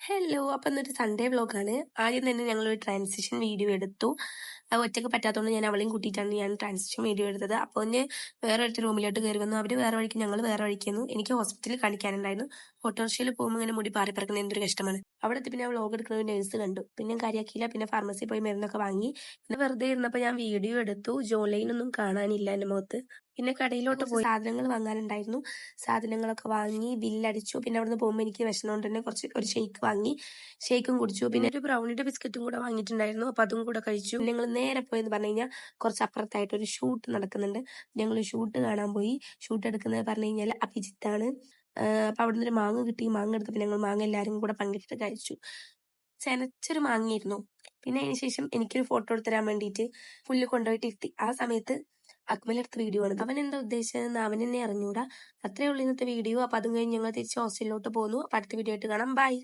Hello. അപ്പൊ ഇന്നൊരു Sunday വ്ലോഗാണ്. ആദ്യം തന്നെ ഞങ്ങളൊരു ട്രാൻസിഷൻ വീഡിയോ എടുത്തു. അത് ഒറ്റയ്ക്ക് പറ്റാത്തതുകൊണ്ട് ഞാൻ അവളെയും കൂട്ടിയിട്ടാണ് ഞാൻ ട്രാൻസിഷൻ വീഡിയോ എടുത്തത്. അപ്പോൾ ഒന്ന് വേറെ ഒരു റൂമിലോട്ട് കയറി വന്നു. അവര് വേറെ വഴിക്ക്, ഞങ്ങൾ വേറെ വഴിക്കുന്നു. എനിക്ക് ഹോസ്പിറ്റലിൽ കാണിക്കാനുണ്ടായിരുന്നു. ഓട്ടോറിക്ഷയിൽ പോകുമ്പോൾ ഇങ്ങനെ മുടി പാറി പറക്കുന്നത് എന്തൊരു കഷ്ടമാണ്. അവിടെ എത്തി പിന്നെ വ്ലോഗ് എടുക്കുന്ന ഒരു നേഴ്സ് കണ്ടു. പിന്നെ കാര്യമാക്കിയില്ല. പിന്നെ ഫാർമസി പോയി മരുന്നൊക്കെ വാങ്ങി. പിന്നെ വെറുതെ ഇരുന്നപ്പോൾ ഞാൻ വീഡിയോ എടുത്തു. ജോലൈനൊന്നും കാണാനില്ല എൻ്റെ മുഖത്ത്. പിന്നെ കടയിലോട്ട് പോയി സാധനങ്ങൾ വാങ്ങാനുണ്ടായിരുന്നു. സാധനങ്ങളൊക്കെ വാങ്ങി ബില്ലടിച്ചു. പിന്നെ അവിടുന്ന് പോകുമ്പോൾ എനിക്ക് വിശന്നുകൊണ്ട് തന്നെ ഒരു ഷെയ്ക്ക് വാങ്ങി. ഷെയ്ക്കും കുടിച്ചു. പിന്നെ ഒരു ബ്രൗണിയുടെ ബിസ്ക്കറ്റും കൂടെ വാങ്ങിയിട്ടുണ്ടായിരുന്നു. അപ്പൊ അതും കൂടെ കഴിച്ചു. ഞങ്ങൾ നേരെ പോയെന്ന് പറഞ്ഞു കഴിഞ്ഞാൽ കുറച്ച് അപ്പുറത്തായിട്ട് ഒരു ഷൂട്ട് നടക്കുന്നുണ്ട്. ഞങ്ങൾ ഷൂട്ട് കാണാൻ പോയി. ഷൂട്ട് എടുക്കുന്നത് പറഞ്ഞു കഴിഞ്ഞാൽ അഭിജിത്താണ്. അപ്പൊ അവിടുന്ന് ഒരു മാങ്ങ കിട്ടി. മാങ്ങ എടുത്തപ്പോൾ ഞങ്ങൾ മാങ്ങ എല്ലാവരും കൂടെ പങ്കിട്ടിട്ട് കഴിച്ചു. ചെനച്ചൊരു മാങ്ങയായിരുന്നു. പിന്നെ അതിന് ശേഷം എനിക്കൊരു ഫോട്ടോ എടുത്ത് തരാൻ വേണ്ടിയിട്ട് പുല്ല് കൊണ്ടുപോയിട്ട് ഇരുത്തി. ആ സമയത്ത് അക്മലെടുത്ത വീഡിയോ ആണ്. അവൻ എന്താ ഉദ്ദേശിച്ചതെന്ന് അവൻ തന്നെ അറിഞ്ഞൂടാ. അത്രേ ഉള്ളൂ ഇന്നത്തെ വീഡിയോ. അപ്പൊ അതും കഴിഞ്ഞ് ഞങ്ങൾ തിരിച്ച് ഹോസ്റ്റലിലോട്ട് പോന്നു. അപ്പൊ അടുത്ത വീഡിയോ ആയിട്ട് കാണാം. ബൈ.